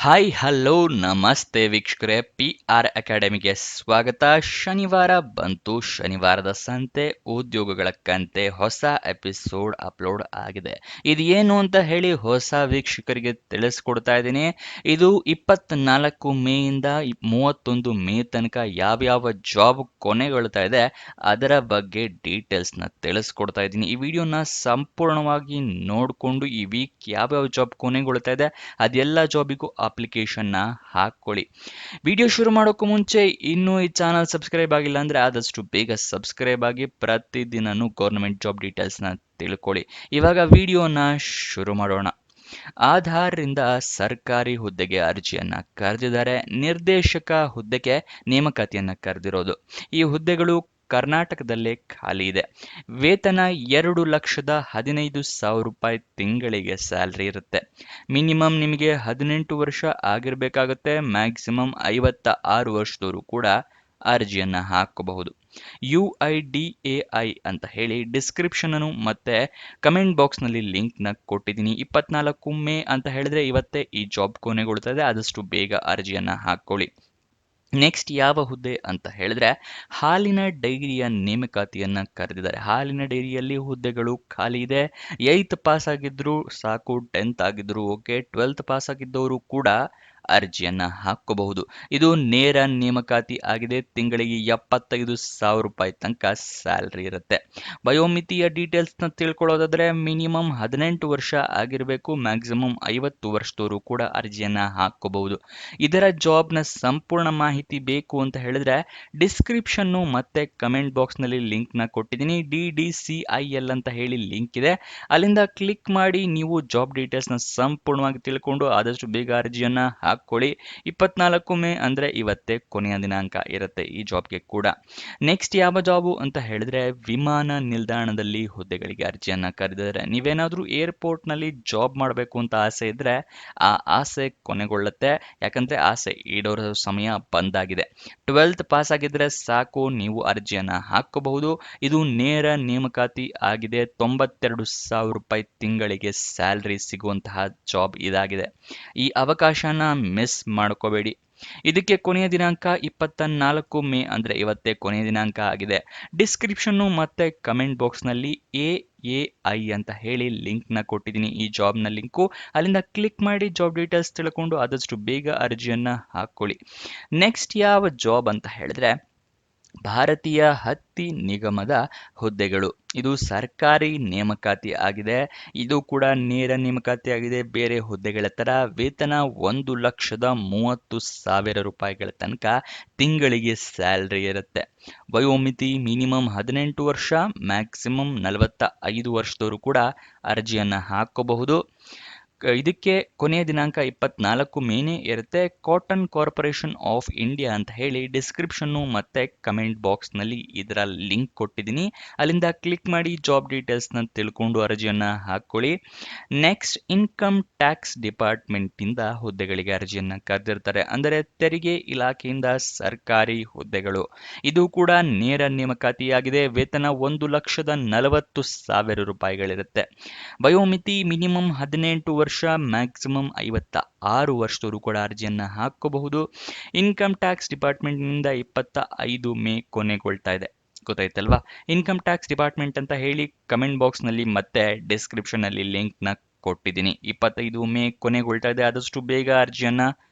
Hi hello ನಮಸ್ತೆ ವೀಕ್ಷಕರೇ P R ಅಕಾಡೆಮಿಗೆ ಸ್ವಾಗತ. ಶನಿವಾರ ಬಂತು, ಶನಿವಾರದ ಸಂತೆ ಉದ್ಯೋಗಗಳ ಕಂತೆ ಹೊಸ ಎಪಿಸೋಡ್ ಅಪ್ಲೋಡ್ ಆಗಿದೆ. ಇದು ಏನು ಅಂತ ಹೇಳಿ ಹೊಸ ವೀಕ್ಷಕರಿಗೆ ತಿಳಿಸ್ಕೊಡ್ತಾ ಇದ್ದೀನಿ. ಇದು 24 ಮೇಯಿಂದ 31 ಮೇ ತನಕ ಯಾವ್ಯಾವ ಜಾಬ್ ಕೊನೆಗೊಳ್ತಾ ಇದೆ ಅದರ ಬಗ್ಗೆ ಡೀಟೇಲ್ಸ್ನ ತಿಳಿಸ್ಕೊಡ್ತಾ ಇದ್ದೀನಿ. ಈ ವಿಡಿಯೋನ ಸಂಪೂರ್ಣವಾಗಿ ನೋಡಿಕೊಂಡು ಈ ವೀಕ್ ಯಾವ್ಯಾವ ಜಾಬ್ ಕೊನೆಗೊಳ್ತಾ ಇದೆ ಅದೆಲ್ಲ ಜಾಬಿಗೂ ಅಪ್ಲಿಕೇಶನ್ನ ಹಾಕೊಳ್ಳಿ. ವಿಡಿಯೋ ಶುರು ಮಾಡೋಕ್ಕೂ ಮುಂಚೆ ಇನ್ನೂ ಈ ಚಾನಲ್ ಸಬ್ಸ್ಕ್ರೈಬ್ ಆಗಿಲ್ಲ ಅಂದರೆ ಆದಷ್ಟು ಬೇಗ ಸಬ್ಸ್ಕ್ರೈಬ್ ಆಗಿ ಪ್ರತಿದಿನನೂ ಗೌರ್ಮೆಂಟ್ ಜಾಬ್ ಡೀಟೇಲ್ಸ್ನ ತಿಳ್ಕೊಳ್ಳಿ. ಇವಾಗ ವಿಡಿಯೋನ ಶುರು ಮಾಡೋಣ. ಆಧಾರ್ರಿಂದ ಸರ್ಕಾರಿ ಹುದ್ದೆಗೆ ಅರ್ಜಿಯನ್ನ ಕರೆದಿದ್ದಾರೆ. ನಿರ್ದೇಶಕ ಹುದ್ದೆಗೆ ನೇಮಕಾತಿಯನ್ನ ಕರೆದಿರೋದು. ಈ ಹುದ್ದೆಗಳು ಕರ್ನಾಟಕದಲ್ಲೇ ಖಾಲಿ ಇದೆ. ವೇತನ 2,15,000 ರೂಪಾಯಿ ತಿಂಗಳಿಗೆ ಸ್ಯಾಲ್ರಿ ಇರುತ್ತೆ. ಮಿನಿಮಮ್ ನಿಮಗೆ 18 ವರ್ಷ ಆಗಿರಬೇಕಾಗುತ್ತೆ. ಮ್ಯಾಕ್ಸಿಮಮ್ 56 ವರ್ಷದವರು ಕೂಡ ಅರ್ಜಿಯನ್ನ ಹಾಕಬಹುದು. UIDAI ಅಂತ ಹೇಳಿ ಡಿಸ್ಕ್ರಿಪ್ಷನ್ ಅನ್ನು ಮತ್ತೆ ಕಮೆಂಟ್ ಬಾಕ್ಸ್ ನಲ್ಲಿ ಲಿಂಕ್ ನ ಕೊಟ್ಟಿದ್ದೀನಿ. 24 ಮೇ ಅಂತ ಹೇಳಿದ್ರೆ ಇವತ್ತೇ ಈ ಜಾಬ್ ಕೊನೆಗೊಳ್ತದೆ. ಆದಷ್ಟು ಬೇಗ ಅರ್ಜಿಯನ್ನ ಹಾಕೊಳ್ಳಿ. ನೆಕ್ಸ್ಟ್ ಯಾವ ಹುದ್ದೆ ಅಂತ ಹೇಳಿದ್ರೆ ಹಾಲಿನ ಡೈರಿಯ ನೇಮಕಾತಿಯನ್ನ ಕರೆದಿದ್ದಾರೆ. ಹಾಲಿನ ಡೈರಿಯಲ್ಲಿ ಹುದ್ದೆಗಳು ಖಾಲಿ ಇದೆ. 8th ಪಾಸ್ ಆಗಿದ್ರು ಸಾಕು, 10th ಆಗಿದ್ರು ಓಕೆ, 12th ಪಾಸ್ ಆಗಿದ್ದವರು ಕೂಡ ಅರ್ಜಿಯನ್ನ ಹಾಕಬಹುದು. ಇದು ನೇರ ನೇಮಕಾತಿ ಆಗಿದೆ. ತಿಂಗಳಿಗೆ 75,000 ರೂಪಾಯಿ ತನಕ ಸ್ಯಾಲ್ರಿ ಇರುತ್ತೆ. ವಯೋಮಿತಿಯ ಡೀಟೇಲ್ಸ್ನ ತಿಳ್ಕೊಳ್ಳೋದಾದ್ರೆ ಮಿನಿಮಮ್ 18 ವರ್ಷ ಆಗಿರಬೇಕು. ಮ್ಯಾಕ್ಸಿಮಮ್ 50 ವರ್ಷದವರು ಕೂಡ ಅರ್ಜಿಯನ್ನ ಹಾಕಬಹುದು. ಇದರ ಜಾಬ್ನ ಸಂಪೂರ್ಣ ಮಾಹಿತಿ ಬೇಕು ಅಂತ ಹೇಳಿದ್ರೆ ಡಿಸ್ಕ್ರಿಪ್ಷನ್ನು ಮತ್ತೆ ಕಮೆಂಟ್ ಬಾಕ್ಸ್ ನಲ್ಲಿ ಲಿಂಕ್ ನ ಕೊಟ್ಟಿದ್ದೀನಿ. DDCIL ಅಂತ ಹೇಳಿ ಲಿಂಕ್ ಇದೆ. ಅಲ್ಲಿಂದ ಕ್ಲಿಕ್ ಮಾಡಿ ನೀವು ಜಾಬ್ ಡೀಟೇಲ್ಸ್ ನ ಸಂಪೂರ್ಣವಾಗಿ ತಿಳ್ಕೊಂಡು ಆದಷ್ಟು ಬೇಗ ಅರ್ಜಿಯನ್ನ ಹಾಕೊಳ್ಳಿ. 24 ಮೇ ಅಂದ್ರೆ ಇವತ್ತೇ ಕೊನೆಯ ದಿನಾಂಕ ಇರುತ್ತೆ ಈ ಜಾಬ್ಗೆ ಕೂಡ. ನೆಕ್ಸ್ಟ್ ಯಾವ ಜಾಬು ಅಂತ ಹೇಳಿದ್ರೆ ವಿಮಾನ ನಿಲ್ದಾಣದಲ್ಲಿ ಹುದ್ದೆಗಳಿಗೆ ಅರ್ಜಿಯನ್ನ ಕರೆದಿದ್ದಾರೆ. ನೀವೇನಾದ್ರೂ ಏರ್ಪೋರ್ಟ್ ನಲ್ಲಿ ಜಾಬ್ ಮಾಡಬೇಕು ಅಂತ ಆಸೆ ಇದ್ರೆ ಆ ಆಸೆ ಕೊನೆಗೊಳ್ಳುತ್ತೆ. ಯಾಕಂದ್ರೆ ಆಸೆ ಈಡೇರೋ ಸಮಯ ಬಂದಾಗಿದೆ. 12th ಪಾಸ್ ಆಗಿದ್ರೆ ಸಾಕು, ನೀವು ಅರ್ಜಿಯನ್ನ ಹಾಕಬಹುದು. ಇದು ನೇರ ನೇಮಕಾತಿ ಆಗಿದೆ. 92,000 ರೂಪಾಯಿ ತಿಂಗಳಿಗೆ ಸ್ಯಾಲ್ರಿ ಸಿಗುವಂತಹ ಜಾಬ್ ಇದಾಗಿದೆ. ಈ ಅವಕಾಶನ ಮಿಸ್ ಮಾಡ್ಕೋಬೇಡಿ. ಇದಕ್ಕೆ ಕೊನೆಯ ದಿನಾಂಕ 24 ಮೇ ಅಂದ್ರೆ ಇವತ್ತೇ ಕೊನೆಯ ದಿನಾಂಕ ಆಗಿದೆ. ಡಿಸ್ಕ್ರಿಪ್ಷನ್ನು ಮತ್ತೆ ಕಮೆಂಟ್ ಬಾಕ್ಸ್ ನಲ್ಲಿ AAI ಅಂತ ಹೇಳಿ ಲಿಂಕ್ ನ ಕೊಟ್ಟಿದ್ದೀನಿ. ಈ ಜಾಬ್ ನ ಲಿಂಕು, ಅಲ್ಲಿಂದ ಕ್ಲಿಕ್ ಮಾಡಿ ಜಾಬ್ ಡೀಟೇಲ್ಸ್ ತಿಳ್ಕೊಂಡು ಆದಷ್ಟು ಬೇಗ ಅರ್ಜಿಯನ್ನ ಹಾಕೊಳ್ಳಿ. ನೆಕ್ಸ್ಟ್ ಯಾವ ಜಾಬ್ ಅಂತ ಹೇಳಿದ್ರೆ ಭಾರತೀಯ ಹತ್ತಿ ನಿಗಮದ ಹುದ್ದೆಗಳು. ಇದು ಸರ್ಕಾರಿ ನೇಮಕಾತಿ ಆಗಿದೆ. ಇದು ಕೂಡ ನೇರ ನೇಮಕಾತಿ ಆಗಿದೆ. ಬೇರೆ ಹುದ್ದೆಗಳ ತರ ವೇತನ 1,30,30,000 ರೂಪಾಯಿಗಳ ತನಕ ತಿಂಗಳಿಗೆ ಸ್ಯಾಲ್ರಿ ಇರುತ್ತೆ. ವಯೋಮಿತಿ ಮಿನಿಮಮ್ 18 ವರ್ಷ, ಮ್ಯಾಕ್ಸಿಮಮ್ 45 ವರ್ಷದವರು ಕೂಡ ಅರ್ಜಿಯನ್ನ ಹಾಕಬಹುದು. ಇದಕ್ಕೆ ಕೊನೆಯ ದಿನಾಂಕ 24 ಮೇನೇ ಇರುತ್ತೆ. ಕಾಟನ್ ಕಾರ್ಪೊರೇಷನ್ ಆಫ್ ಇಂಡಿಯಾ ಅಂತ ಹೇಳಿ ಡಿಸ್ಕ್ರಿಪ್ಷನ್ನು ಮತ್ತೆ ಕಮೆಂಟ್ ಬಾಕ್ಸ್ ನಲ್ಲಿ ಇದರ ಲಿಂಕ್ ಕೊಟ್ಟಿದ್ದೀನಿ. ಅಲ್ಲಿಂದ ಕ್ಲಿಕ್ ಮಾಡಿ ಜಾಬ್ ಡೀಟೇಲ್ಸ್ ನ ತಿಳ್ಕೊಂಡು ಅರ್ಜಿಯನ್ನ ಹಾಕೊಳ್ಳಿ. ನೆಕ್ಸ್ಟ್ ಇನ್ಕಮ್ ಟ್ಯಾಕ್ಸ್ ಡಿಪಾರ್ಟ್ಮೆಂಟ್ ಇಂದ ಹುದ್ದೆಗಳಿಗೆ ಅರ್ಜಿಯನ್ನ ಕರೆದಿರ್ತಾರೆ. ಅಂದರೆ ತೆರಿಗೆ ಇಲಾಖೆಯಿಂದ ಸರ್ಕಾರಿ ಹುದ್ದೆಗಳು. ಇದು ಕೂಡ ನೇರ ನೇಮಕಾತಿಯಾಗಿದೆ. ವೇತನ 1,40,40,000 ರೂಪಾಯಿಗಳಿರುತ್ತೆ. ವಯೋಮಿತಿ ಮಿನಿಮಮ್ 18 ವರ್ಷ, ಮ್ಯಾಕ್ಸಿಮಮ್ 56 ವರ್ಷದವರು ಕೂಡ ಅರ್ಜಿಯನ್ನ ಹಾಕಬಹುದು. ಇನ್ಕಮ್ ಟ್ಯಾಕ್ಸ್ ಡಿಪಾರ್ಟ್ಮೆಂಟ್ ನಿಂದ 25 ಮೇ ಕೊನೆಗೊಳ್ತಾ ಇದೆ. ಗೊತ್ತಾಯ್ತಲ್ವಾ? ಇನ್ಕಮ್ ಟ್ಯಾಕ್ಸ್ ಡಿಪಾರ್ಟ್ಮೆಂಟ್ ಅಂತ ಹೇಳಿ ಕಮೆಂಟ್ ಬಾಕ್ಸ್ ನಲ್ಲಿ ಮತ್ತೆ ಡಿಸ್ಕ್ರಿಪ್ಷನ್ ಅಲ್ಲಿ ಲಿಂಕ್ ನ ಕೊಟ್ಟಿದ್ದೀನಿ. 25 ಮೇ ಕೊನೆಗೊಳ್ತಾ ಇದೆ. ಆದಷ್ಟು ಬೇಗ ಅರ್ಜಿಯನ್ನ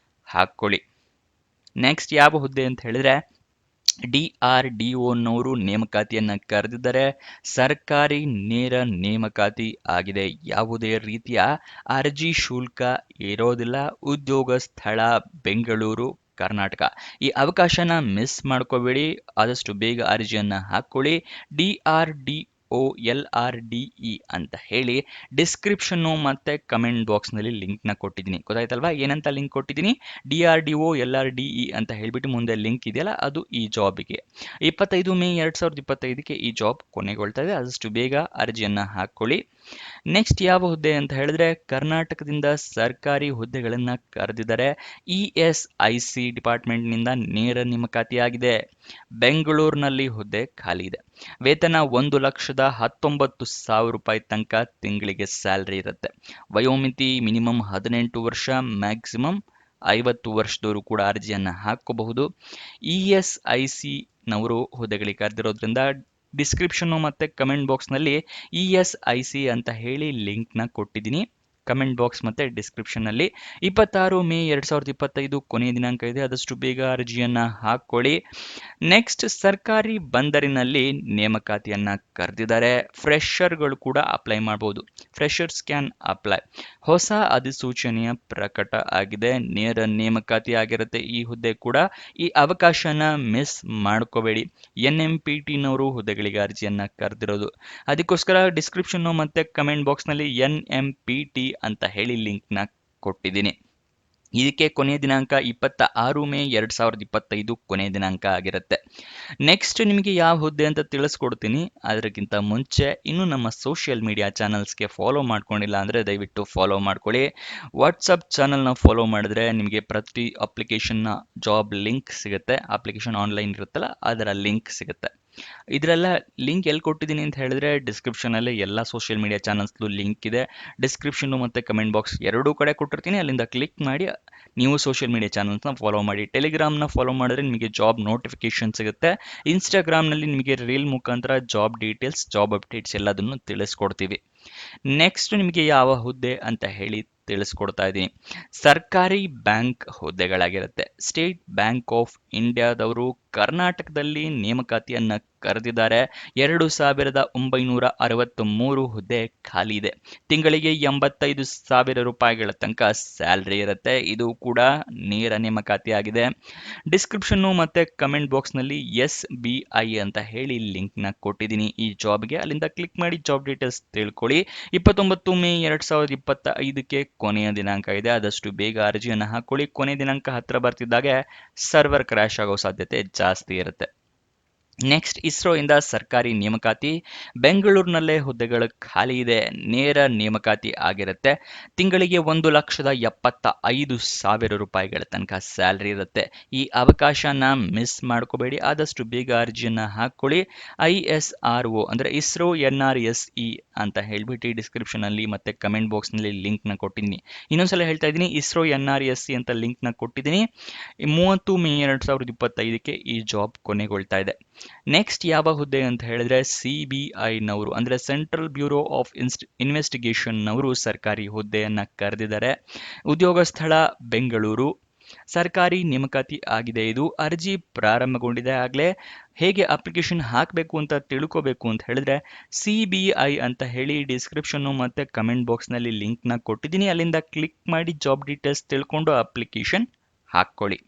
ಹಾಕೊಳ್ಳಿ. ನೆಕ್ಸ್ಟ್ ಯಾವ ಹುದ್ದೆ ಅಂತ ಹೇಳಿದ್ರೆ DRDOನವರು ನೇಮಕಾತಿಯನ್ನ ಕರೆದಿದ್ದಾರೆ. ಸರ್ಕಾರಿ ನೇರ ನೇಮಕಾತಿ ಆಗಿದೆ. ಯಾವುದೇ ರೀತಿಯ ಅರ್ಜಿ ಶುಲ್ಕ ಇರೋದಿಲ್ಲ. ಉದ್ಯೋಗ ಸ್ಥಳ ಬೆಂಗಳೂರು, ಕರ್ನಾಟಕ. ಈ ಅವಕಾಶನ ಮಿಸ್ ಮಾಡ್ಕೋಬೇಡಿ. ಆದಷ್ಟು ಬೇಗ ಅರ್ಜಿಯನ್ನ ಹಾಕೊಳ್ಳಿ. DRDO LRDE ಅಂತ ಹೇಳಿ ಡಿಸ್ಕ್ರಿಪ್ಷನ್ನು ಮತ್ತೆ ಕಮೆಂಟ್ ಬಾಕ್ಸ್ ನಲ್ಲಿ ಲಿಂಕ್ ನ ಕೊಟ್ಟಿದ್ದೀನಿ. ಗೊತ್ತಾಯ್ತಲ್ವಾ ಏನಂತ ಲಿಂಕ್ ಕೊಟ್ಟಿದ್ದೀನಿ? DRDO LRDE ಅಂತ ಹೇಳ್ಬಿಟ್ಟು ಮುಂದೆ ಲಿಂಕ್ ಇದೆಯಲ್ಲ ಅದು ಈ ಜಾಬ್ಗೆ. 25 ಮೇ 2025ಕ್ಕೆ ಈ ಜಾಬ್ ಕೊನೆಗೊಳ್ತಾ ಇದೆ. ಆದಷ್ಟು ಬೇಗ ಅರ್ಜಿಯನ್ನ ಹಾಕೊಳ್ಳಿ. ನೆಕ್ಸ್ಟ್ ಯಾವ ಹುದ್ದೆ ಅಂತ ಹೇಳಿದ್ರೆ ಕರ್ನಾಟಕದಿಂದ ಸರ್ಕಾರಿ ಹುದ್ದೆಗಳನ್ನ ಕರೆದಿದ್ದಾರೆ. ESIC ಡಿಪಾರ್ಟ್ಮೆಂಟ್ ನಿಂದ ನೇರ ನೇಮಕಾತಿಯಾಗಿದೆ. ಬೆಂಗಳೂರಿನಲ್ಲಿ ಹುದ್ದೆ ಖಾಲಿ ಇದೆ. ವೇತನ 1,19,000 ರೂಪಾಯಿ ತನಕ ತಿಂಗಳಿಗೆ ಸ್ಯಾಲ್ರಿ ಇರುತ್ತೆ. ವಯೋಮಿತಿ ಮಿನಿಮಮ್ 18 ವರ್ಷ, ಮ್ಯಾಕ್ಸಿಮಮ್ 50 ವರ್ಷದವರು ಕೂಡ ಅರ್ಜಿಯನ್ನು ಹಾಕೋಬಹುದು. ESIC ನವರು ಹುದ್ದೆಗಳಿಗೆ ಕರೆದಿರೋದ್ರಿಂದ ಡಿಸ್ಕ್ರಿಪ್ಷನ್ ಮತ್ತೆ ಕಮೆಂಟ್ ಬಾಕ್ಸ್ನಲ್ಲಿ ESIC ಅಂತ ಹೇಳಿ ಲಿಂಕ್ನ ಕೊಟ್ಟಿದ್ದೀನಿ. ಕಮೆಂಟ್ ಬಾಕ್ಸ್ ಮತ್ತೆ ಡಿಸ್ಕ್ರಿಪ್ಷನ್ ನಲ್ಲಿ 26 ಮೇ 2025 ಕೊನೆಯ ದಿನಾಂಕ ಇದೆ. ಆದಷ್ಟು ಬೇಗ ಅರ್ಜಿಯನ್ನ ಹಾಕೊಳ್ಳಿ. ನೆಕ್ಸ್ಟ್, ಸರ್ಕಾರಿ ಬಂದರಿನಲ್ಲಿ ನೇಮಕಾತಿಯನ್ನ ಕರೆದಿದ್ದಾರೆ. ಫ್ರೆಶರ್ಗಳು ಕೂಡ ಅಪ್ಲೈ ಮಾಡಬಹುದು. Freshers can apply. ಹೊಸ ಅಧಿಸೂಚನೆಯ ಪ್ರಕಟ ಆಗಿದೆ. ನೇರ ನೇಮಕಾತಿ ಆಗಿರುತ್ತೆ ಈ ಹುದ್ದೆ ಕೂಡ. ಈ ಅವಕಾಶನ ಮಿಸ್ ಮಾಡ್ಕೋಬೇಡಿ. NMPT ನವರು ಹುದ್ದೆಗಳಿಗೆ ಅರ್ಜಿಯನ್ನ ಕರೆದಿರೋದು. ಅದಕ್ಕೋಸ್ಕರ ಡಿಸ್ಕ್ರಿಪ್ಷನ್ ಮತ್ತೆ ಕಮೆಂಟ್ ಬಾಕ್ಸ್ ನಲ್ಲಿ NMPT ಅಂತ ಹೇಳಿ ಲಿಂಕ್ ನ ಕೊಟ್ಟಿದ್ದೀನಿ. ಇದಕ್ಕೆ ಕೊನೆಯ ದಿನಾಂಕ 26 ಮೇ 2025 ಕೊನೆಯ ದಿನಾಂಕ ಆಗಿರುತ್ತೆ. ನೆಕ್ಸ್ಟ್, ನಿಮಗೆ ಯಾವ ಹುದ್ದೆ ಅಂತ ತಿಳಿಸ್ಕೊಡ್ತೀನಿ. ಅದಕ್ಕಿಂತ ಮುಂಚೆ ಇನ್ನು ನಮ್ಮ ಸೋಷಿಯಲ್ ಮೀಡಿಯಾ ಚಾನಲ್ಸ್ಗೆ ಫಾಲೋ ಮಾಡ್ಕೊಂಡಿಲ್ಲ ಅಂದರೆ ದಯವಿಟ್ಟು ಫಾಲೋ ಮಾಡ್ಕೊಳ್ಳಿ. ವಾಟ್ಸಪ್ ಚಾನಲ್ನ ಫಾಲೋ ಮಾಡಿದ್ರೆ ನಿಮಗೆ ಪ್ರತಿ ಅಪ್ಲಿಕೇಶನ್ನ ಜಾಬ್ ಲಿಂಕ್ ಸಿಗುತ್ತೆ. ಅಪ್ಲಿಕೇಶನ್ ಆನ್ಲೈನ್ ಇರುತ್ತಲ್ಲ ಅದರ ಲಿಂಕ್ ಸಿಗುತ್ತೆ. ಇದರೆಲ್ಲ ಲಿಂಕ್ ಎಲ್ಲಿ ಕೊಟ್ಟಿದ್ದೀನಿ ಅಂತ ಹೇಳಿದ್ರೆ ಡಿಸ್ಕ್ರಿಪ್ಷನಲ್ಲಿ ಎಲ್ಲ ಸೋಷಿಯಲ್ ಮೀಡಿಯಾ ಚಾನಲ್ಸ್ದು ಲಿಂಕ್ ಇದೆ. ಡಿಸ್ಕ್ರಿಪ್ಷನ್ ಮತ್ತು ಕಮೆಂಟ್ ಬಾಕ್ಸ್ ಎರಡೂ ಕಡೆ ಕೊಟ್ಟಿರ್ತೀನಿ. ಅಲ್ಲಿಂದ ಕ್ಲಿಕ್ ಮಾಡಿ ನೀವು ಸೋಷಿಯಲ್ ಮೀಡಿಯಾ ಚಾನಲ್ಸ್ನ ಫಾಲೋ ಮಾಡಿ. ಟೆಲಿಗ್ರಾಮ್ನ ಫಾಲೋ ಮಾಡಿದ್ರೆ ನಿಮಗೆ ಜಾಬ್ ನೋಟಿಫಿಕೇಶನ್ ಸಿಗುತ್ತೆ. ಇನ್ಸ್ಟಾಗ್ರಾಮ್ನಲ್ಲಿ ನಿಮಗೆ ರೀಲ್ ಮುಖಾಂತರ ಜಾಬ್ ಡೀಟೇಲ್ಸ್, ಜಾಬ್ ಅಪ್ಡೇಟ್ಸ್ ಎಲ್ಲದನ್ನು ತಿಳಿಸ್ಕೊಡ್ತೀವಿ. ನೆಕ್ಸ್ಟ್, ನಿಮಗೆ ಯಾವ ಹುದ್ದೆ ಅಂತ ಹೇಳಿ ತಿಳಿಸ್ಕೊಡ್ತಾ ಇದ್ದೀನಿ. ಸರ್ಕಾರಿ ಬ್ಯಾಂಕ್ ಹುದ್ದೆಗಳಾಗಿರುತ್ತೆ. ಸ್ಟೇಟ್ ಬ್ಯಾಂಕ್ ಆಫ್ ಇಂಡಿಯಾದವರು ಕರ್ನಾಟಕದಲ್ಲಿ ನೇಮಕಾತಿಯನ್ನ ಕರೆದಿದ್ದಾರೆ. 2963 ಹುದ್ದೆ ಖಾಲಿ ಇದೆ. ತಿಂಗಳಿಗೆ 85,000 ರೂಪಾಯಿಗಳ ತನಕ ಸ್ಯಾಲ್ರಿ ಇರುತ್ತೆ. ಇದು ಕೂಡ ನೇರ ನೇಮಕಾತಿ ಆಗಿದೆ. ಡಿಸ್ಕ್ರಿಪ್ಷನ್ ಮತ್ತೆ ಕಮೆಂಟ್ ಬಾಕ್ಸ್ ನಲ್ಲಿ SBI ಅಂತ ಹೇಳಿ ಲಿಂಕ್ ನ ಕೊಟ್ಟಿದ್ದೀನಿ ಈ ಜಾಬ್ಗೆ. ಅಲ್ಲಿಂದ ಕ್ಲಿಕ್ ಮಾಡಿ ಜಾಬ್ ಡೀಟೇಲ್ಸ್ ತಿಳ್ಕೊಳ್ಳಿ. 29 ಮೇ 2025ಕ್ಕೆ ಕೊನೆಯ ದಿನಾಂಕ ಇದೆ. ಆದಷ್ಟು ಬೇಗ ಅರ್ಜಿಯನ್ನು ಹಾಕೊಳ್ಳಿ. ಕೊನೆಯ ದಿನಾಂಕ ಹತ್ರ ಬರ್ತಿದ್ದಾಗೆ ಸರ್ವರ್ ಕ್ರ್ಯಾಶ್ ಆಗೋ ಸಾಧ್ಯತೆ ಜಾಸ್ತಿ ಇರುತ್ತೆ. ನೆಕ್ಸ್ಟ್, ಇಸ್ರೋ ಇಂದ ಸರ್ಕಾರಿ ನೇಮಕಾತಿ. ಬೆಂಗಳೂರಿನಲ್ಲೇ ಹುದ್ದೆಗಳು ಖಾಲಿ ಇದೆ. ನೇರ ನೇಮಕಾತಿ ಆಗಿರುತ್ತೆ. ತಿಂಗಳಿಗೆ 1,75,000 ರೂಪಾಯಿಗಳ ತನಕ ಸ್ಯಾಲ್ರಿ ಇರುತ್ತೆ. ಈ ಅವಕಾಶನ ಮಿಸ್ ಮಾಡ್ಕೋಬೇಡಿ. ಆದಷ್ಟು ಬೇಗ ಅರ್ಜಿಯನ್ನ ಹಾಕೊಳ್ಳಿ. ISRO ಅಂದ್ರೆ ಇಸ್ರೋ NRSE ಅಂತ ಹೇಳ್ಬಿಟ್ಟು ಡಿಸ್ಕ್ರಿಪ್ಷನ್ ಅಲ್ಲಿ ಮತ್ತೆ ಕಮೆಂಟ್ ಬಾಕ್ಸ್ ನಲ್ಲಿ ಲಿಂಕ್ ನ ಕೊಟ್ಟಿದ್ದೀನಿ. ಇನ್ನೊಂದ್ಸಲ ಹೇಳ್ತಾ ಇದ್ದೀನಿ, ಇಸ್ರೋ NRSE ಅಂತ ಲಿಂಕ್ ನ ಕೊಟ್ಟಿದ್ದೀನಿ. 30 ಮೇ 2025ಕ್ಕೆ ಈ ಜಾಬ್ ಕೊನೆಗೊಳ್ತಾ ಇದೆ. ನೆಕ್ಸ್ಟ್, ಯಾವ ಹುದ್ದೆ ಅಂತ ಹೇಳಿದ್ರೆ CBI ನವರು ಅಂದ್ರೆ ಸೆಂಟ್ರಲ್ ಬ್ಯೂರೋ ಆಫ್ ಇನ್ವೆಸ್ಟಿಗೇಷನ್ ನವರು ಸರ್ಕಾರಿ ಹುದ್ದೆಯನ್ನ ಕರೆದಿದ್ದಾರೆ. ಉದ್ಯೋಗ ಸ್ಥಳ ಬೆಂಗಳೂರು. ಸರ್ಕಾರಿ ನೇಮಕಾತಿ ಆಗಿದೆ. ಇದು ಅರ್ಜಿ ಪ್ರಾರಂಭಗೊಂಡಿದೆ ಆಗಲೇ. ಹೇಗೆ ಅಪ್ಲಿಕೇಶನ್ ಹಾಕಬೇಕು ಅಂತ ತಿಳ್ಕೋಬೇಕು ಅಂತ ಹೇಳಿದ್ರೆ CBI ಅಂತ ಹೇಳಿ ಡಿಸ್ಕ್ರಿಪ್ಷನ್ ಮತ್ತೆ ಕಮೆಂಟ್ ಬಾಕ್ಸ್ ನಲ್ಲಿ ಲಿಂಕ್ ನ ಕೊಟ್ಟಿದ್ದೀನಿ. ಅಲ್ಲಿಂದ ಕ್ಲಿಕ್ ಮಾಡಿ ಜಾಬ್ ಡೀಟೇಲ್ಸ್ ತಿಳ್ಕೊಂಡು ಅಪ್ಲಿಕೇಶನ್ ಹಾಕೊಳ್ಳಿ.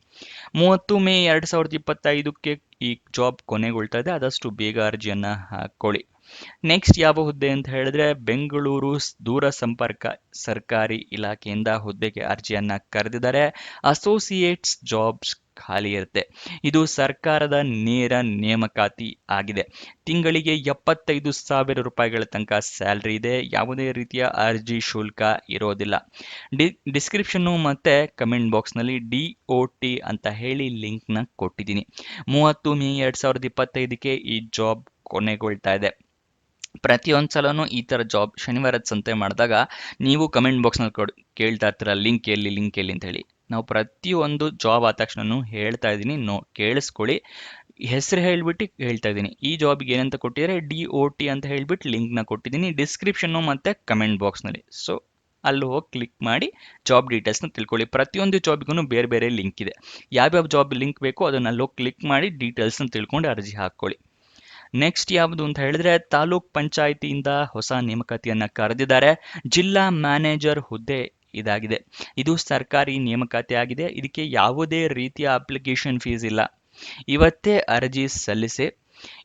30 ಮೇ 2025ಕ್ಕೆ ಈ ಜಾಬ್ ಕೊನೆಗೊಳ್ತಾ ಇದೆ. ಆದಷ್ಟು ಬೇಗ ಅರ್ಜಿಯನ್ನ ಹಾಕೊಳ್ಳಿ. ನೆಕ್ಸ್ಟ್, ಯಾವ ಹುದ್ದೆ ಅಂತ ಹೇಳಿದ್ರೆ ಬೆಂಗಳೂರು ದೂರ ಸಂಪರ್ಕ ಸರ್ಕಾರಿ ಇಲಾಖೆಯಿಂದ ಹುದ್ದೆಗೆ ಅರ್ಜಿಯನ್ನ ಕರೆದಿದ್ದಾರೆ. ಅಸೋಸಿಯೇಟ್ಸ್ ಜಾಬ್ಸ್ ಖಾಲಿ ಇರುತ್ತೆ. ಇದು ಸರ್ಕಾರದ ನೇರ ನೇಮಕಾತಿ ಆಗಿದೆ. ತಿಂಗಳಿಗೆ 75,000 ರೂಪಾಯಿಗಳ ತನಕ ಸ್ಯಾಲ್ರಿ ಇದೆ. ಯಾವುದೇ ರೀತಿಯ ಅರ್ಜಿ ಶುಲ್ಕ ಇರೋದಿಲ್ಲ. ಡಿಸ್ಕ್ರಿಪ್ಷನ್ ಮತ್ತೆ ಕಮೆಂಟ್ ಬಾಕ್ಸ್ ನಲ್ಲಿ DOT ಅಂತ ಹೇಳಿ ಲಿಂಕ್ ನ ಕೊಟ್ಟಿದ್ದೀನಿ. 30 ಮೇ 2025ಕ್ಕೆ ಈ ಜಾಬ್ ಕೊನೆಗೊಳ್ತಾ ಇದೆ. ಪ್ರತಿಯೊಂದ್ಸಲನೂ ಈ ತರ ಜಾಬ್ ಶನಿವಾರದ ಸಂತೆ ಮಾಡಿದಾಗ ನೀವು ಕಮೆಂಟ್ ಬಾಕ್ಸ್ ನಲ್ಲಿ ಕೇಳ್ತಾ ಇರ್ತೀರ ಲಿಂಕ್ ಎಲ್ಲಿ ಅಂತ ಹೇಳಿ. ನಾವು ಪ್ರತಿಯೊಂದು ಜಾಬ್ ಆದ ತಕ್ಷಣ ಹೇಳ್ತಾ ಇದ್ದೀನಿ, ಕೇಳಿಸ್ಕೊಳ್ಳಿ. ಹೆಸರು ಹೇಳ್ಬಿಟ್ಟು ಹೇಳ್ತಾ ಇದ್ದೀನಿ. ಈ ಜಾಬ್ಗೆ ಏನಂತ ಕೊಟ್ಟಿದ್ದಾರೆ DOT ಅಂತ ಹೇಳ್ಬಿಟ್ಟು ಲಿಂಕ್ ನ ಕೊಟ್ಟಿದ್ದೀನಿ ಡಿಸ್ಕ್ರಿಪ್ಷನ್ ಮತ್ತೆ ಕಮೆಂಟ್ ಬಾಕ್ಸ್ ನಲ್ಲಿ. ಸೊ ಅಲ್ಲಿ ಹೋಗಿ ಕ್ಲಿಕ್ ಮಾಡಿ ಜಾಬ್ ಡೀಟೇಲ್ಸ್ನ ತಿಳ್ಕೊಳ್ಳಿ. ಪ್ರತಿಯೊಂದು ಜಾಬ್ಗೂ ಬೇರೆ ಬೇರೆ ಲಿಂಕ್ ಇದೆ. ಯಾವ್ಯಾವ ಜಾಬ್ ಲಿಂಕ್ ಬೇಕೋ ಅದನ್ನ ಅಲ್ಲಿ ಹೋಗಿ ಕ್ಲಿಕ್ ಮಾಡಿ ಡೀಟೇಲ್ಸ್ನ ತಿಳ್ಕೊಂಡು ಅರ್ಜಿ ಹಾಕೊಳ್ಳಿ. ನೆಕ್ಸ್ಟ್ ಯಾವುದು ಅಂತ ಹೇಳಿದ್ರೆ ತಾಲೂಕ್ ಪಂಚಾಯಿತಿಯಿಂದ ಹೊಸ ನೇಮಕಾತಿಯನ್ನ ಕರೆದಿದ್ದಾರೆ. ಜಿಲ್ಲಾ ಮ್ಯಾನೇಜರ್ ಹುದ್ದೆ ಇದಾಗಿದೆ. ಇದು ಸರ್ಕಾರಿ ನೇಮಕಾತಿ ಆಗಿದೆ. ಇದಕ್ಕೆ ಯಾವುದೇ ರೀತಿಯ ಅಪ್ಲಿಕೇಶನ್ ಫೀಸ್ ಇಲ್ಲ. ಇವತ್ತೇ ಅರ್ಜಿ ಸಲ್ಲಿಸಿ.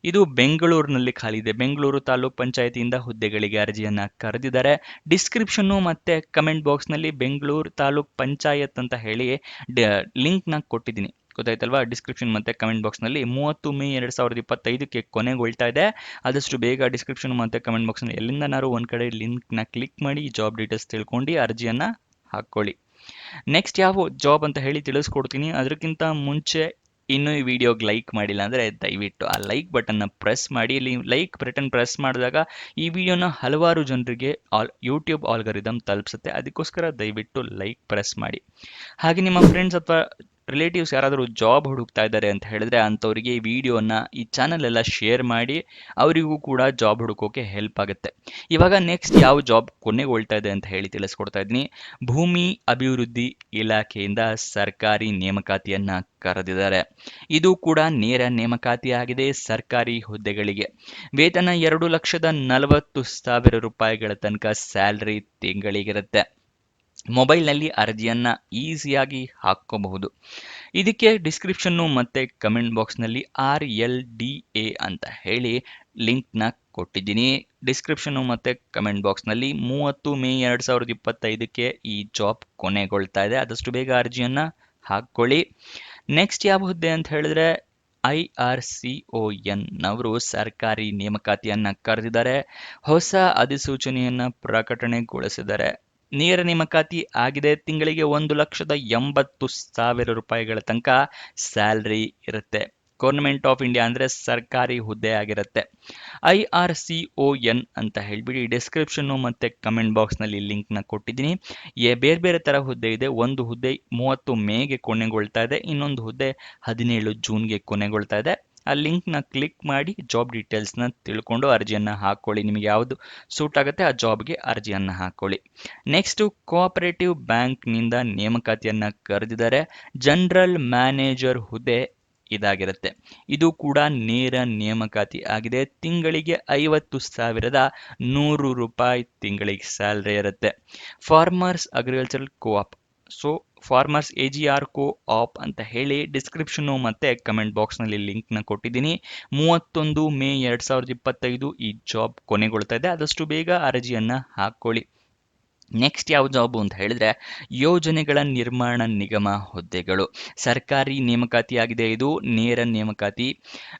ಇದು ಬೆಂಗಳೂರಿನಲ್ಲಿ ಖಾಲಿ ಇದೆ. ಬೆಂಗಳೂರು ತಾಲೂಕ್ ಪಂಚಾಯಿತಿಯಿಂದ ಹುದ್ದೆಗಳಿಗೆ ಅರ್ಜಿಯನ್ನ ಕರೆದಿದ್ದಾರೆ. ಡಿಸ್ಕ್ರಿಪ್ಷನ್ ಮತ್ತೆ ಕಮೆಂಟ್ ಬಾಕ್ಸ್ ನಲ್ಲಿ ಬೆಂಗಳೂರು ತಾಲೂಕ್ ಪಂಚಾಯತ್ ಅಂತ ಹೇಳಿ ಲಿಂಕ್ ನ ಕೊಟ್ಟಿದ್ದೀನಿ. ಗೊತ್ತಾಯ್ತಲ್ವಾ? ಡಿಸ್ಕ್ರಿಪ್ಷನ್ ಮತ್ತೆ ಕಮೆಂಟ್ ಬಾಕ್ಸ್ ನಲ್ಲಿ 30 ಮೇ 2025ಕ್ಕೆ ಕೊನೆಗೊಳ್ತಾ ಇದೆ. ಆದಷ್ಟು ಬೇಗ ಡಿಸ್ಕ್ರಿಪ್ಷನ್ ಮತ್ತೆ ಕಮೆಂಟ್ ಬಾಕ್ಸ್ ನಲ್ಲಿ ಎಲ್ಲಿಂದನಾರು ಒಂದ್ ಕಡೆ ಲಿಂಕ್ ನ ಕ್ಲಿಕ್ ಮಾಡಿ ಜಾಬ್ ಡೀಟೇಲ್ಸ್ ತಿಳ್ಕೊಂಡು ಅರ್ಜಿಯನ್ನ ಹಾಕೊಳ್ಳಿ. ನೆಕ್ಸ್ಟ್ ಯಾವ ಜಾಬ್ ಅಂತ ಹೇಳಿ ತಿಳಿಸ್ಕೊಡ್ತೀನಿ. ಅದಕ್ಕಿಂತ ಮುಂಚೆ ಇನ್ನೂ ಈ ವಿಡಿಯೋಗೆ ಲೈಕ್ ಮಾಡಿಲ್ಲ ಅಂದರೆ ದಯವಿಟ್ಟು ಆ ಲೈಕ್ ಬಟನ್ನ ಪ್ರೆಸ್ ಮಾಡಿ. ಇಲ್ಲಿ ಲೈಕ್ ಬಟನ್ ಪ್ರೆಸ್ ಮಾಡಿದಾಗ ಈ ವಿಡಿಯೋನ ಹಲವಾರು ಜನರಿಗೆ ಯೂಟ್ಯೂಬ್ ಆಲ್ಗರಿದಮ್ ತಲುಪಿಸುತ್ತೆ. ಅದಕ್ಕೋಸ್ಕರ ದಯವಿಟ್ಟು ಲೈಕ್ ಪ್ರೆಸ್ ಮಾಡಿ. ಹಾಗೆ ನಿಮ್ಮ ಫ್ರೆಂಡ್ಸ್ ಅಥವಾ ರಿಲೇಟಿವ್ಸ್ ಯಾರಾದರೂ ಜಾಬ್ ಹುಡುಕ್ತಾ ಇದ್ದಾರೆ ಅಂತ ಹೇಳಿದ್ರೆ ಅಂಥವರಿಗೆ ಈ ವಿಡಿಯೋನ ಈ ಚಾನಲ್ ಎಲ್ಲ ಶೇರ್ ಮಾಡಿ, ಅವರಿಗೂ ಕೂಡ ಜಾಬ್ ಹುಡುಕೋಕೆ ಹೆಲ್ಪ್ ಆಗುತ್ತೆ. ಇವಾಗ ನೆಕ್ಸ್ಟ್ ಯಾವ ಜಾಬ್ ಕೊನೆಗೊಳ್ತಾ ಇದೆ ಅಂತ ಹೇಳಿ ತಿಳಿಸ್ಕೊಡ್ತಾ ಇದ್ದೀನಿ. ಭೂಮಿ ಅಭಿವೃದ್ಧಿ ಇಲಾಖೆಯಿಂದ ಸರ್ಕಾರಿ ನೇಮಕಾತಿಯನ್ನ ಕರೆದಿದ್ದಾರೆ. ಇದು ಕೂಡ ನೇರ ನೇಮಕಾತಿಯಾಗಿದೆ ಸರ್ಕಾರಿ ಹುದ್ದೆಗಳಿಗೆ. ವೇತನ 2,40,000 ರೂಪಾಯಿಗಳ ತನಕ ಸ್ಯಾಲ್ರಿ ತಿಂಗಳಿಗಿರುತ್ತೆ. ಮೊಬೈಲ್ನಲ್ಲಿ ಅರ್ಜಿಯನ್ನ ಈಸಿಯಾಗಿ ಹಾಕ್ಕೋಬಹುದು. ಇದಕ್ಕೆ ಡಿಸ್ಕ್ರಿಪ್ಷನ್ನು ಮತ್ತು ಕಮೆಂಟ್ ಬಾಕ್ಸ್ನಲ್ಲಿ RLDA ಅಂತ ಹೇಳಿ ಲಿಂಕ್ನ ಕೊಟ್ಟಿದ್ದೀನಿ. ಡಿಸ್ಕ್ರಿಪ್ಷನ್ನು ಮತ್ತು ಕಮೆಂಟ್ ಬಾಕ್ಸ್ನಲ್ಲಿ 30 ಮೇ 2025ಕ್ಕೆ ಈ ಜಾಬ್ ಕೊನೆಗೊಳ್ತಾ ಇದೆ. ಆದಷ್ಟು ಬೇಗ ಅರ್ಜಿಯನ್ನು ಹಾಕ್ಕೊಳ್ಳಿ. ನೆಕ್ಸ್ಟ್ ಯಾವ ಹುದ್ದೆ ಅಂತ ಹೇಳಿದ್ರೆ IRCON ನವರು ಸರ್ಕಾರಿ ನೇಮಕಾತಿಯನ್ನ ಕರೆದಿದ್ದಾರೆ. ಹೊಸ ಅಧಿಸೂಚನೆಯನ್ನ ಪ್ರಕಟಣೆಗೊಳಿಸಿದ್ದಾರೆ. ನೇರ ನೇಮಕಾತಿ ಆಗಿದೆ. ತಿಂಗಳಿಗೆ 1,80,000 ರೂಪಾಯಿಗಳ ತನಕ ಸ್ಯಾಲ್ರಿ ಇರುತ್ತೆ. ಗೌರ್ಮೆಂಟ್ ಆಫ್ ಇಂಡಿಯಾ ಅಂದರೆ ಸರ್ಕಾರಿ ಹುದ್ದೆ ಆಗಿರುತ್ತೆ. IRCON ಅಂತ ಹೇಳ್ಬಿಡಿ ಡಿಸ್ಕ್ರಿಪ್ಷನ್ನು ಮತ್ತು ಕಮೆಂಟ್ ಬಾಕ್ಸ್ನಲ್ಲಿ ಲಿಂಕ್ನ ಕೊಟ್ಟಿದ್ದೀನಿ. ಬೇರೆ ಬೇರೆ ಥರ ಹುದ್ದೆ ಇದೆ. ಒಂದು ಹುದ್ದೆ 30 ಮೇಗೆ ಕೊನೆಗೊಳ್ತಾ ಇದೆ, ಇನ್ನೊಂದು ಹುದ್ದೆ 17 ಜೂನ್ಗೆ ಕೊನೆಗೊಳ್ತಾ ಇದೆ. ಆ ಲಿಂಕ್ನ ಕ್ಲಿಕ್ ಮಾಡಿ ಜಾಬ್ ಡೀಟೇಲ್ಸ್ನ ತಿಳ್ಕೊಂಡು ಅರ್ಜಿಯನ್ನು ಹಾಕ್ಕೊಳ್ಳಿ. ನಿಮಗೆ ಯಾವುದು ಸೂಟ್ ಆಗುತ್ತೆ ಆ ಜಾಬ್ಗೆ ಅರ್ಜಿಯನ್ನು ಹಾಕ್ಕೊಳ್ಳಿ. ನೆಕ್ಸ್ಟು ಕೋಆಪರೇಟಿವ್ ಬ್ಯಾಂಕ್ನಿಂದ ನೇಮಕಾತಿಯನ್ನು ಕರೆದಿದ್ದಾರೆ. ಜನರಲ್ ಮ್ಯಾನೇಜರ್ ಹುದ್ದೆ ಇದಾಗಿರುತ್ತೆ. ಇದು ಕೂಡ ನೇರ ನೇಮಕಾತಿ ಆಗಿದೆ. ತಿಂಗಳಿಗೆ 50,100 ರೂಪಾಯಿ ತಿಂಗಳಿಗೆ ಸ್ಯಾಲ್ರಿ ಇರುತ್ತೆ. Farmers agricultural co-op, so farmers AGR co-op ಅಂತ ಹೇಳಿ ಡಿಸ್ಕ್ರಿಪ್ಷನ್ನು ಮತ್ತು ಕಮೆಂಟ್ ಬಾಕ್ಸ್ನಲ್ಲಿ ಲಿಂಕ್ನ ಕೊಟ್ಟಿದ್ದೀನಿ. 31 ಮೇ 2025 ಈ ಜಾಬ್ ಕೊನೆಗೊಳ್ತಾ ಇದೆ. ಆದಷ್ಟು ಬೇಗ ಅರ್ಜಿಯನ್ನು ಹಾಕ್ಕೊಳ್ಳಿ. ನೆಕ್ಸ್ಟ್ ಯಾವ ಜಾಬು ಅಂತ ಹೇಳಿದ್ರೆ ಯೋಜನೆಗಳ ನಿರ್ಮಾಣ ನಿಗಮ ಹುದ್ದೆಗಳು. ಸರ್ಕಾರಿ ನೇಮಕಾತಿಯಾಗಿದೆ. ಇದು ನೇರ ನೇಮಕಾತಿ.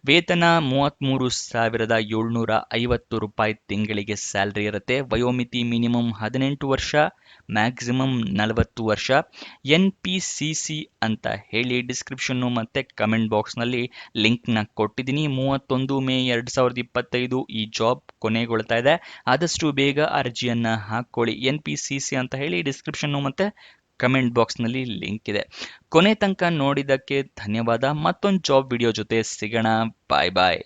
ವೇತನ 33,750 ರೂಪಾಯಿ ತಿಂಗಳಿಗೆ ಸ್ಯಾಲ್ರಿ ಇರುತ್ತೆ. ವಯೋಮಿತಿ ಮಿನಿಮಮ್ 18 ವರ್ಷ, ಮ್ಯಾಕ್ಸಿಮಮ್ 40 ವರ್ಷ. NPCC ಅಂತ ಹೇಳಿ ಡಿಸ್ಕ್ರಿಪ್ಷನ್ನು ಮತ್ತು ಕಮೆಂಟ್ ಬಾಕ್ಸ್ನಲ್ಲಿ ಲಿಂಕ್ನ ಕೊಟ್ಟಿದ್ದೀನಿ. 31 ಮೇ 2025 ಈ ಜಾಬ್ ಕೊನೆಗೊಳ್ತಾ ಇದೆ. ಆದಷ್ಟು ಬೇಗ ಅರ್ಜಿಯನ್ನು ಹಾಕ್ಕೊಳ್ಳಿ. NPCC ಅಂತ ಹೇಳಿ ಡಿಸ್ಕ್ರಿಪ್ಷನ್ನು ಮತ್ತು ಕಮೆಂಟ್ ಬಾಕ್ಸ್ನಲ್ಲಿ ಲಿಂಕ್ ಇದೆ. ಕೊನೆ ತನಕ ನೋಡಿದ್ದಕ್ಕೆ ಧನ್ಯವಾದ. ಮತ್ತೊಂದು ಜಾಬ್ ವಿಡಿಯೋ ಜೊತೆ ಸಿಗೋಣ. ಬಾಯ್ ಬಾಯ್.